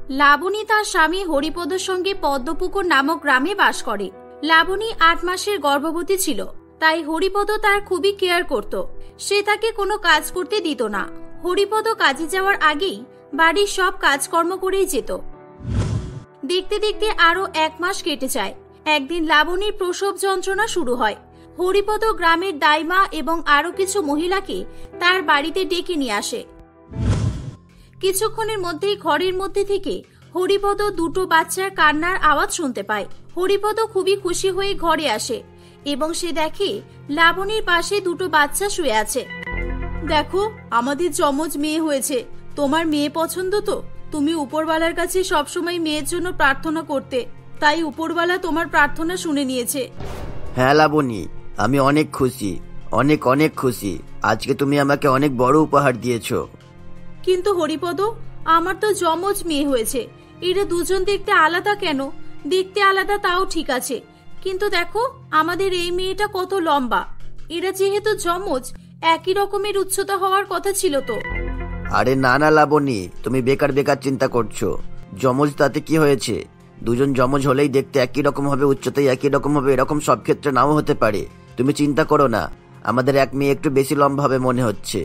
লাবণী তার স্বামী হরিপদর সঙ্গে পদ্মপুকুর নামক গ্রামে বাস করে। লাবণী 8 মাসের গর্ভবতী ছিল, তাই হরিপদ তার খুবই কেয়ার করত। সে তাকে কোনো কাজ করতে দিত না। হরিপদ কাজে যাওয়ার আগেই বাড়ির সব কাজকর্ম করেই যেত। দেখতে দেখতে আরো 1 মাস কেটে যায়। একদিন লাবণীর প্রসব যন্ত্রণা শুরু হয়। হরিপদ গ্রামের দাইমা এবং আরো কিছু মহিলাকে তার বাড়িতে ডেকে নিয়ে আসে। কিছুক্ষণের মধ্যেই ঘরের মধ্যে থেকে হরিপদ 2টো বাচ্চার কান্নার আওয়াজ শুনতে পায়। হরিপদ খুবই খুশি হয়ে ঘরে আসে এবং সে দেখে লাবণীর পাশে 2টো বাচ্চা শুয়ে আছে। দেখো, আমাদের যমজ মেয়ে হয়েছে। তোমার মেয়ে পছন্দ তো? তুমি উপরওয়ালার কাছে সবসময় মেয়ের জন্য প্রার্থনা করতে, তাই উপরওয়ালা তোমার প্রার্থনা শুনে নিয়েছে। হ্যাঁ লাবণী, আমি অনেক খুশি, অনেক অনেক খুশি। আজকে তুমি আমাকে অনেক বড় উপহার দিয়েছো। কিন্তু হরিপদ, আমার তো যমজ মেয়ে হয়েছে। এরা দুজন দেখতে আলাদা কেন? দেখতে আলাদা তাও ঠিক আছে, কিন্তু দেখো আমাদের এই মেয়েটা কত লম্বা। এরা যেহেতু যমজ, একই রকমের উচ্চতা হওয়ার কথা ছিল তো। আরে না না লাবণী, তুমি বেকার বেকার চিন্তা করছো। যমজ তাতে কি হয়েছে? দুজন যমজ হলেই দেখতে একই রকম হবে, উচ্চতায় একই রকম হবে, এরকম সব ক্ষেত্রে নাও হতে পারে। তুমি চিন্তা করো না, আমাদের এক মেয়ে একটু বেশি লম্বা হবে মনে হচ্ছে।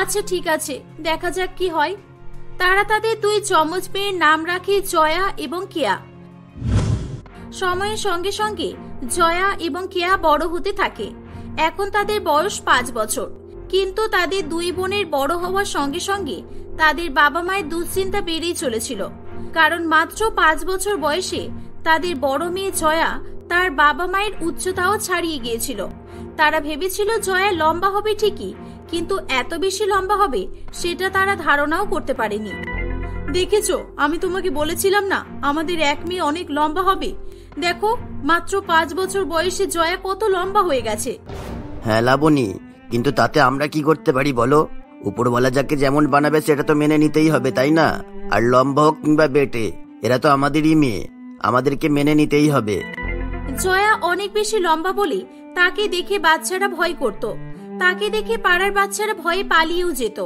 আচ্ছা ঠিক আছে, দেখা যাক কি হয়। তারা তাদের 2 যমজ মেয়ের নাম রাখে জয়া এবং কেয়া। সময়ের সঙ্গে সঙ্গে জয়া এবং কেয়া বড় হতে থাকে। এখন তাদের বয়স 5 বছর। কিন্তু তাদের 2 বোনের বড় হওয়ার সঙ্গে সঙ্গে তাদের বাবা মায়ের দুশ্চিন্তা বেড়েই চলেছিল। কারণ মাত্র 5 বছর বয়সে তাদের বড় মেয়ে জয়া তার বাবা মায়ের উচ্চতাও ছাড়িয়ে গিয়েছিল। তারা ভেবেছিল জয়া লম্বা হবে ঠিকই, কিন্তু এত বেশি লম্বা হবে সেটা তারা ধারণাও করতে পারেনি। দেখেছো, আমি তোমাকে বলেছিলাম না আমাদের এক মেয়ে অনেক লম্বা হবে। দেখো, মাত্র 5 বছর বয়সে জয়া কত লম্বা হয়ে গেছে। হ্যাঁ লাবণী, কিন্তু তাতে আমরা কি করতে পারি বলো? উপরওয়ালা যাকে যেমন বানাবে সেটা তো মেনে নিতেই হবে, তাই না? আর লম্বা হোক কিংবা বেটে, এরা তো আমাদেরই মেয়ে, আমাদেরকে মেনে নিতেই হবে। জয়া অনেক বেশি লম্বা বলে তাকে দেখে বাচ্চারা ভয় করত। তাকে দেখে পাড়ার বাচ্চারা ভয়ে পালিয়েও যেত।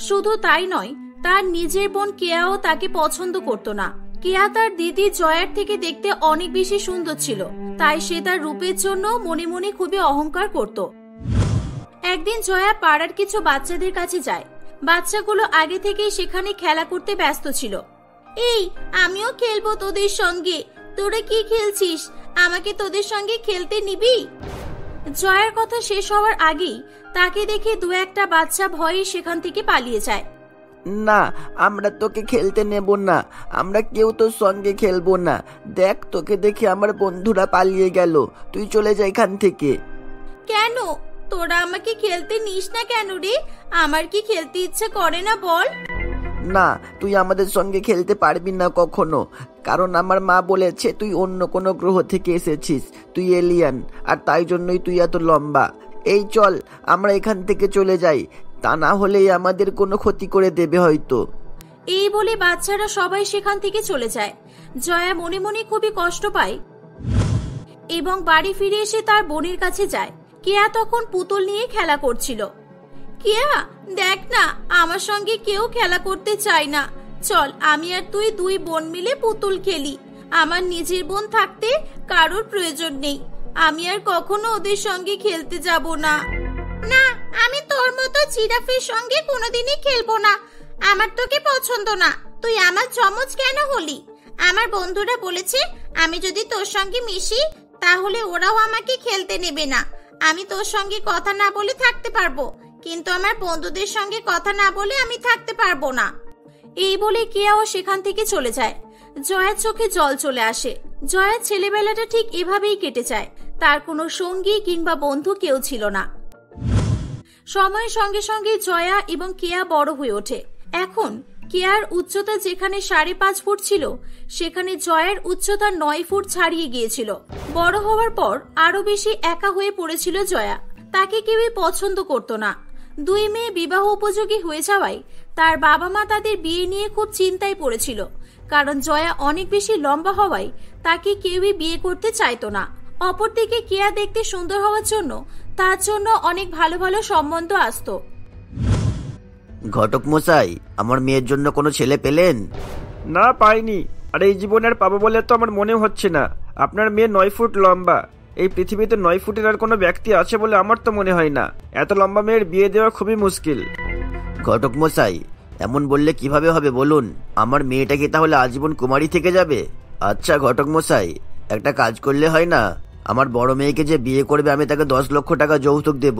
শুধু তাই নয়, তার নিজের বোন কেয়াও তাকে পছন্দ করত না। কেয়া তার দিদি জয়ার থেকে দেখতে অনেক বেশি সুন্দর ছিল, তাই সে তার রূপের জন্য মনে মনে খুবই অহংকার করত। একদিন জয়া পাড়ার কিছু বাচ্চাদের কাছে যায়। বাচ্চাগুলো আগে থেকেই সেখানে খেলা করতে ব্যস্ত ছিল। এই, আমিও খেলবো তোদের সঙ্গে। তোরা কি খেলছিস? আমাকে তোদের সঙ্গে খেলতে নিবি? জয়ার কথা শেষ হওয়ার আগেই তাকে দেখে 2-1টা বাচ্চা ভয়ে সেখান থেকে পালিয়ে যায়। না, আমরা তোকে খেলতে নেব না, আমরা কেউ তোর সঙ্গে খেলবো না। দেখ, তোকে দেখে আমার বন্ধুরা পালিয়ে গেল, তুই চলে যা এখান থেকে। কেন? তোরা আমাকে খেলতে নিস না কেন রে? আমার কি খেলতে ইচ্ছে করে না বল? না, তুই আমাদের সঙ্গে খেলতে পারবি না কখনো, কারণ আমার মা বলেছে তুই অন্য কোনো গ্রহ থেকে এসেছিস, তুই এলিয়ান, আর তাই জন্যই তুই এত লম্বা। এই চল, আমরা এখান থেকে চলে যাই, তা না হলেই আমাদের কোনো ক্ষতি করে দেবে হয়তো। এই বলে বাচ্চারা সবাই সেখান থেকে চলে যায়। জয়া মনে মনে খুবই কষ্ট পায় এবং বাড়ি ফিরে এসে তার বোনের কাছে যায়। কেয়া তখন পুতুল নিয়ে খেলা করছিল। কেয়া, দেখ না, আমার সঙ্গে কেউ খেলা করতে চায় না। চল, আমি আর তুই 2 বোন মিলে পুতুল খেলি। আমার নিজের বোন থাকতে কারোর প্রয়োজন নেই। আমি আর কখনো ওদের সঙ্গে খেলতে যাব না। না, আমি তোর মতো জিরাফের সঙ্গে কোনোদিনই খেলবো না। আমার তোকে পছন্দ না। তুই আমার যমজ কেন হলি? আমার বন্ধুরা বলেছে আমি যদি তোর সঙ্গে মিশি তাহলে ওরাও আমাকে খেলতে নেবে না। আমি তোর সঙ্গে কথা না বলে থাকতে পারবো, কিন্তু আমার বন্ধুদের সঙ্গে কথা না বলে আমি থাকতে পারবো না। এই বলে কেয়াও সেখান থেকে চলে যায়। জয়ার চোখে জল চলে আসে। জয়ার ছেলেবেলাটা ঠিক এভাবেই কেটে যায়। তার কোনো সঙ্গী কিংবা বন্ধু কেউ ছিল না। সময়ের সঙ্গে সঙ্গে জয়া এবং কেয়া বড় হয়ে ওঠে। এখন কেয়ার উচ্চতা যেখানে 5.5 ফুট ছিল, সেখানে জয়ের উচ্চতা 9 ফুট ছাড়িয়ে গিয়েছিল। বড় হওয়ার পর আরো বেশি একা হয়ে পড়েছিল জয়া। তাকে কেউই পছন্দ করত না। 2 মেয়ে বিবাহ উপযোগী হয়ে যাওয়ায় তার বাবা মা তাদের বিয়ে নিয়ে খুব চিন্তায় পড়েছিল, কারণ জয়া অনেক বেশি লম্বা হওয়ায় তাকে কেউই বিয়ে করতে চাইতো না। অপরদিকে কেয়া দেখতে সুন্দর হওয়ার জন্য তার জন্য অনেক ভালো ভালো সম্বন্ধ আসতো। ঘটক মশাই, আমার মেয়ের জন্য কোনো ছেলে পেলেন? না, পাইনি। আর এই জীবনে আর পাবো বলে তো আমার মনে হচ্ছে না। আপনার মেয়ে 9 ফুট লম্বা। এই পৃথিবীতে 9 ফুটের আর কোনো ব্যক্তি আছে বলে আমার তো মনে হয় না। এত লম্বা মেয়ের বিয়ে দেওয়া খুবই মুশকিল। ঘটক মশাই, এমন বললে কিভাবে হবে বলুন? আমার মেয়েটা কি তাহলে আজীবন কুমারী থেকে যাবে? আচ্ছা ঘটক মশাই, একটা কাজ করলে হয় না? আমার বড় মেয়েকে যে বিয়ে করবে আমি তাকে 10 লক্ষ টাকা যৌতুক দেব।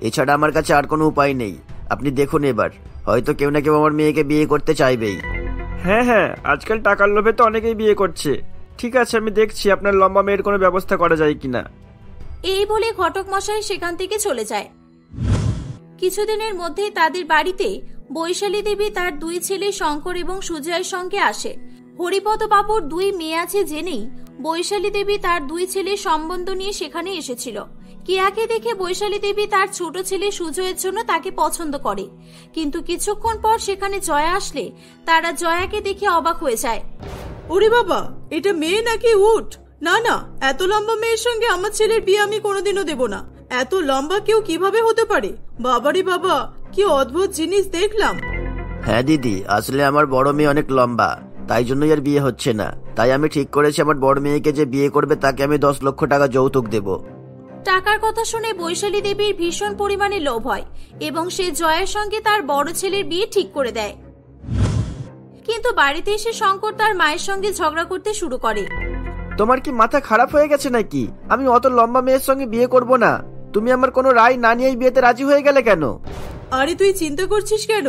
এছাড়া আমার কাছে আর কোনো উপায় নেই। আপনি দেখুন, এবার হয়তো কেউ না কেউ আমার মেয়েকে বিয়ে করতে চাইবেই। হ্যাঁ হ্যাঁ, আজকাল টাকার লোভে তো অনেকেই বিয়ে করছে। ঠিক আছে, আমি দেখছি আপনার লম্বা মেয়ের কোনো ব্যবস্থা করা যায় কিনা। এই বলে ঘটক মশাই সেখান থেকে চলে যায়। কিছুদিনের মধ্যেই তাদের বাড়িতে বৈশালী দেবী তার 2 ছেলে শঙ্কর এবং সুজয়ের সঙ্গে আসে। হরিপদ বাবুর 2 মেয়ে আছে জেনেই বৈশালী দেবী তার 2 ছেলের সম্বন্ধ নিয়ে সেখানে এসেছিল। কেয়াকে দেখে বৈশালী দেবী তার ছোট ছেলে সুজয়ের জন্য তাকে পছন্দ করে, কিন্তু কিছুক্ষণ পর সেখানে জয়া আসলে তারা জয়াকে দেখে অবাক হয়ে যায়। ওরে বাবা, এটা মেয়ে নাকি উট? না না, এত লম্বা মেয়ের সঙ্গে আমার ছেলের বিয়ে আমি কোনোদিনও দেব না। এত লম্বা কেউ কিভাবে হতে পারে? বাবারে বাবা, কি অদ্ভুত জিনিস দেখলাম। হ্যাঁ দিদি, আসলে আমার বড় মেয়ে অনেক লম্বা, তাই জন্যই আর বিয়ে হচ্ছে না। তাই আমি ঠিক করেছি আমার বড় মেয়েকে যে বিয়ে করবে তাকে আমি 10 লক্ষ টাকা যৌতুক দেব। টাকার কথা শুনে বৈশালী দেবীর ভীষণ পরিমাণে লোভ হয় এবং সে জয়ের সঙ্গে তার বড় ছেলের বিয়ে ঠিক করে দেয়। কিন্তু বাড়িতে এসে শঙ্কর তার মায়ের সঙ্গে ঝগড়া করতে শুরু করে। তোমার কি মাথা খারাপ হয়ে গেছে নাকি? আমি অত লম্বা মেয়ের সঙ্গে বিয়ে করব না। তুমি আমার কোনো রায় না নিয়েই বিয়েতে রাজি হয়ে গেলে কেন? আরে তুই চিন্তা করছিস কেন?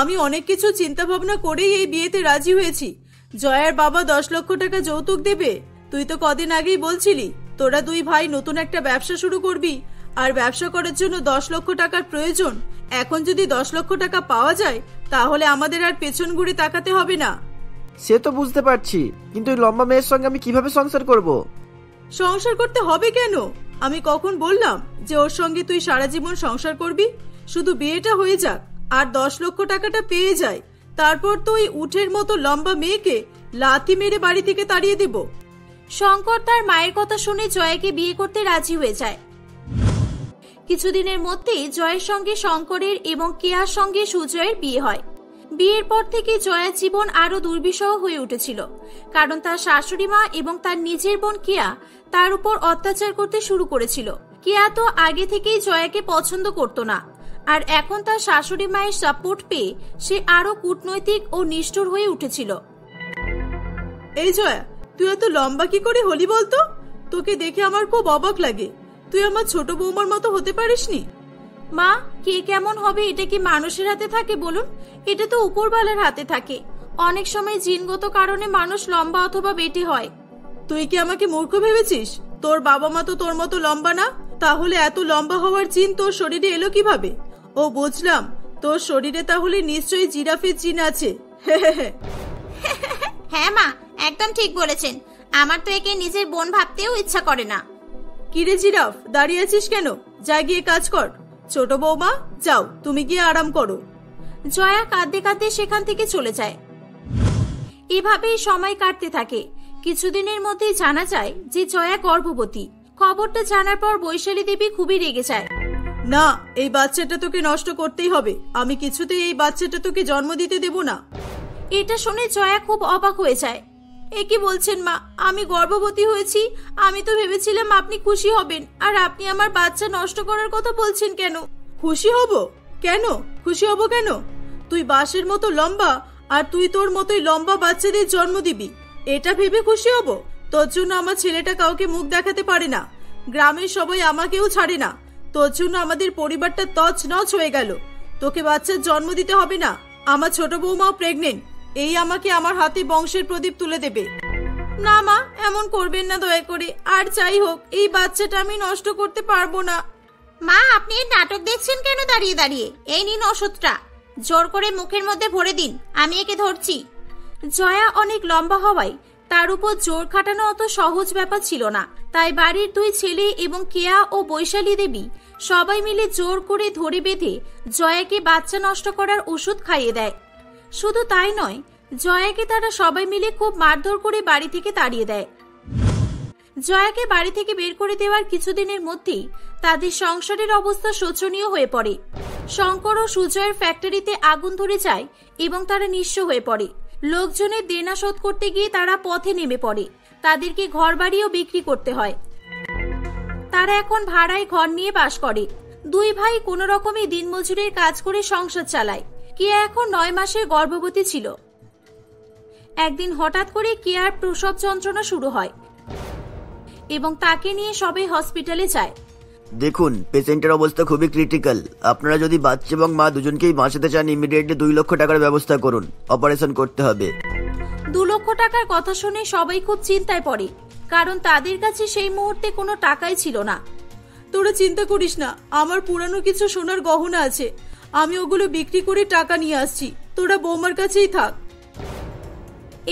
আমি অনেক কিছু চিন্তা ভাবনা করেই এই বিয়েতে রাজি হয়েছি। জয়ার বাবা 10 লক্ষ টাকা যৌতুক দেবে। তুই তো কদিন আগেই বলছিলি তোরা 2 ভাই নতুন একটা ব্যবসা শুরু করবি, আর ব্যবসা করার জন্য 10 লক্ষ টাকার প্রয়োজন। এখন যদি 10 লক্ষ টাকা পাওয়া যায় তাহলে আমাদের আর পেছন ঘুরে তাকাতে হবে না। সে তো বুঝতে পারছি, কিন্তু এই লম্বা মেয়ের সঙ্গে আমি কিভাবে সংসার করব? সংসার করতে হবে কেন? আমি কখন বললাম যে ওর সঙ্গে তুই সারা জীবন সংসার করবি? শুধু বিয়েটা হয়ে যাক আর 10 লক্ষ টাকাটা পেয়ে যায়, তারপর তো ওই উঠের মতো লম্বা মেয়েকে লাথি মেরে বাড়ি থেকে তাড়িয়ে দেব। শঙ্কর তার মায়ের কথা শুনে জয়াকে বিয়ে করতে রাজি হয়ে যায়। কিছুদিনের মধ্যেই জয়ের সঙ্গে শঙ্করের এবং কেয়ার সঙ্গে সুজয়ের বিয়ে হয়। বিয়ের পর থেকে জয়ার জীবন আরো দুর্বিষহ হয়ে উঠেছিল, কারণ তার শাশুড়ি মা এবং তার নিজের বোন কেয়া তার উপর অত্যাচার করতে শুরু করেছিল। কেয়া তো আগে থেকেই জয়াকে পছন্দ করত না, আর এখন তার শাশুড়ি মায়ের সাপোর্ট পেয়ে সে আরো কূটনৈতিক ও নিষ্ঠুর হয়ে উঠেছিল। এই জয়া, তুই এত লম্বা কি করে হলি বলতো? তোকে দেখে আমার খুব অবাক লাগে। তুই আমার ছোট বৌমার মতো হতে পারিসনি? মা, কে কেমন হবে এটা কি মানুষের হাতে থাকে বলুন? এটা তো উপরওয়ালার হাতে থাকে। অনেক সময় জিনগত কারণে মানুষ লম্বা অথবা বেটে হয়। তুই কি আমাকে মূর্খ ভেবেছিস? তোর বাবা মা তো তোর মতো লম্বা না, তাহলে এত লম্বা হওয়ার জিন তোর শরীরে এলো কিভাবে? ও বুঝলাম, তোর শরীরে তাহলে নিশ্চয়ই জিরাফের জিন আছে। হ্যাঁ মা, একদম ঠিক বলেছেন। আমার তো একে নিজের বোন ভাবতেও ইচ্ছা করে না। কিরে জিরাফ, দাঁড়িয়ে আছিস কেন? যা গিয়ে কাজ কর। ছোট বৌমা, যাও তুমি গিয়ে আরাম করো। জয়া কাঁদতে কাঁদতে সেখান থেকে চলে যায়। এভাবেই সময় কাটতে থাকে। কিছুদিনের মধ্যেই জানা যায় যে জয়া গর্ভবতী। খবরটা জানার পর বৈশালী দেবী খুবই রেগে যায়। না, এই বাচ্চাটা তোকে নষ্ট করতেই হবে। আমি কিছুতেই এই বাচ্চাটা তোকে জন্ম দিতে দেব না। এটা শুনে জয়া খুব অবাক হয়ে যায়। এ কি বলছেন মা? আমি গর্ভবতী হয়েছি? আমি তো ভেবেছিলাম আপনি খুশি হবেন, আর আপনি আমার বাচ্চা নষ্ট করার কথা বলছেন কেন? খুশি হব কেন? খুশি হব কেন? তুই বাঁশের মতো লম্বা, আর তুই তোর মতোই লম্বা বাচ্চাদের জন্ম দিবি, এটা ভেবে খুশি হব? তোর জন্য আমার ছেলেটা কাউকে মুখ দেখাতে পারে না। গ্রামের সবাই আমাকেও ছাড়ে না। তোর জন্য আমাদের পরিবারটা তছনছ হয়ে গেল। তোকে বাচ্চার জন্ম দিতে হবে না। আমার ছোট বৌমাও প্রেগনেন্ট। এই আমাকে আমার হাতে বংশের প্রদীপ তুলে দেবে। না মা, এমন করবেন না দয়া করে। আর যাই হোক, এই বাচ্চাটা আমি নষ্ট করতে পারবো না। মা, আপনি এই নাটক দেখছেন কেন দাঁড়িয়ে দাঁড়িয়ে? এই নিন ওষুধটা, জোর করে মুখের মধ্যে ভরে দিন, আমি একে ধরছি। জয়া অনেক লম্বা হওয়ায় তার উপর জোর খাটানো অত সহজ ব্যাপার ছিল না। তাই বাড়ির 2 ছেলে এবং কেয়া ও বৈশালী দেবী সবাই মিলে জোর করে ধরে বেঁধে জয়াকে বাচ্চা নষ্ট করার ওষুধ খাইয়ে দেয়। শুধু তাই নয়, জয়াকে তারা সবাই মিলে খুব মারধর করে বাড়ি থেকে তাড়িয়ে দেয়। জয়াকে বাড়ি থেকে বের করে দেওয়ার কিছুদিনের মধ্যেই তাদের সংসারের অবস্থা শোচনীয় হয়ে পড়ে। শঙ্কর ও সুজয়ের ফ্যাক্টরিতে আগুন ধরে যায় এবং তারা নিঃস্ব হয়ে পড়ে। লোকজনের দেনা শোধ করতে গিয়ে তারা পথে নেমে পড়ে। তাদেরকে ঘরবাড়িও বিক্রি করতে হয়। তারা এখন ভাড়ায় ঘর নিয়ে বাস করে। দুই ভাই কোনো রকমে দিনমজুরের কাজ করে সংসার চালায়। কেয়া এখন 9 মাসের গর্ভবতী ছিল। একদিন হঠাৎ করে কেয়ার প্রসব যন্ত্রণা শুরু হয় এবং তাকে নিয়ে সবাই হসপিটালে যায়। দেখুন, পেশেন্টের অবস্থা খুবই ক্রিটিক্যাল। আপনারা যদি বাচ্চা এবং মা দুজনকেই বাঁচাতে চান, ইমিডিয়েটলি 2 লক্ষ টাকার ব্যবস্থা করুন। অপারেশন করতে হবে। 2 লক্ষ টাকার কথা শুনে সবাই খুব চিন্তায় পড়ে, কারণ তাদের কাছে সেই মুহূর্তে কোনো টাকাই ছিল না। তোরা চিন্তা করিস না, আমার পুরানো কিছু সোনার গহনা আছে, আমি ওগুলো বিক্রি করে টাকা নিয়ে আসছি, তোরা বৌমার কাছেই থাক।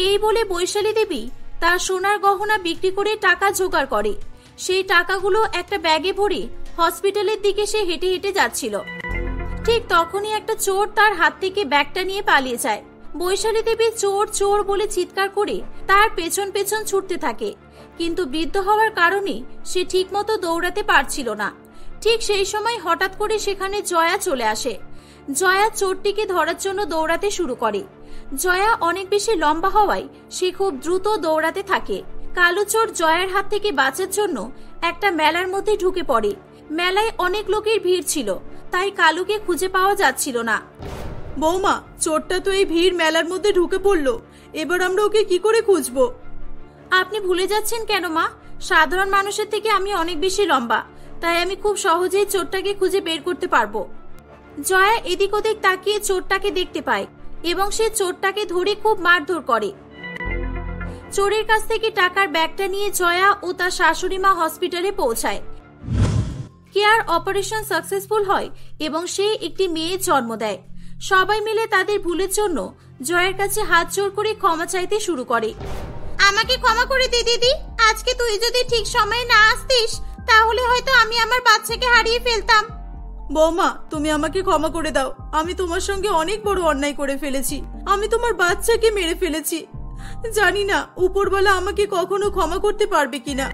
এই বলে বৈশালী দেবী তার সোনার গহনা বিক্রি করে টাকা জোগাড় করে। সেই টাকাগুলো একটা ব্যাগে ভরে হসপিটালের দিকে সে হেঁটে হেঁটে যাচ্ছিল। ঠিক তখনই একটা চোর তার হাত থেকে ব্যাগটা নিয়ে পালিয়ে যায়। বৈশালী দেবী চোর চোর বলে চিৎকার করে তার পেছন পেছন ছুটতে থাকে, কিন্তু বৃদ্ধ হওয়ার কারণে সে ঠিকমতো দৌড়াতে পারছিল না। ঠিক সেই সময় হঠাৎ করে সেখানে জয়া চলে আসে। জয়া চোরটিকে ধরার জন্য দৌড়াতে শুরু করে। জয়া অনেক বেশি লম্বা হওয়ায় সে খুব দ্রুত দৌড়াতে থাকে। কালো চোর জয়ার হাত থেকে বাঁচার জন্য একটা মেলার মধ্যে ঢুকে পড়ে। মেলায় অনেক লোকের ভিড় ছিল, তাই কালুকে খুঁজে পাওয়া যাচ্ছিল না। বৌমা, চোরটা তো এই ভিড় মেলার মধ্যে ঢুকে পড়লো, এবার আমরা ওকে কি করে খুঁজবো? আপনি ভুলে যাচ্ছেন কেন মা? সাধারণ মানুষের থেকে আমি অনেক বেশি লম্বা, তাই আমি খুব সহজেই চোরটাকে খুঁজে বের করতে পারবো। জয়া এদিক ওদিক তাকিয়ে চোরটাকে দেখতে পায় এবং সে চোরটাকে ধরে খুব মারধর করে। চোরের কাছ থেকে টাকার ব্যাগটা নিয়ে জয়া ও তার শাশুড়ি মা হসপিটালে পৌঁছায়। কেয়ার অপারেশন সাকসেসফুল হয় এবং সে একটি মেয়ের জন্ম দেয়। সবাই মিলে তাদের ভুলের জন্য জয়ার কাছে হাত জোড় করে ক্ষমা চাইতে শুরু করে। আমাকে ক্ষমা করে দে দিদি, আজকে তুই যদি ঠিক সময়ে না আসতিস তাহলে হয়তো আমি আমার বাচ্চাকে হারিয়ে ফেলতাম। বৌমা, তুমি আমাকে ক্ষমা করে দাও, আমি তোমার সঙ্গে অনেক বড় অন্যায় করে ফেলেছি, আমি তোমার বাচ্চাকে মেরে ফেলেছি। জানি না উপরওয়ালা আমাকে কখনো ক্ষমা করতে পারবে কিনা।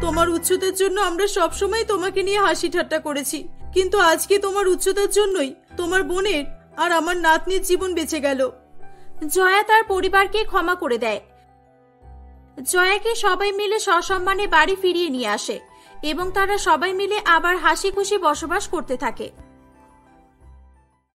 তোমার উচ্চতার জন্য আমরা সবসময় তোমাকে নিয়ে হাসি ঠাট্টা করেছি, কিন্তু আজকে তোমার উচ্চতার জন্যই তোমার বোনের আর আমার নাতনির জীবন বেঁচে গেল। জয়া তার পরিবারকে ক্ষমা করে দেয়। জয়াকে সবাই মিলে সসম্মানে বাড়ি ফিরিয়ে নিয়ে আসে এবং তারা সবাই মিলে আবার হাসি খুশি বসবাস করতে থাকে।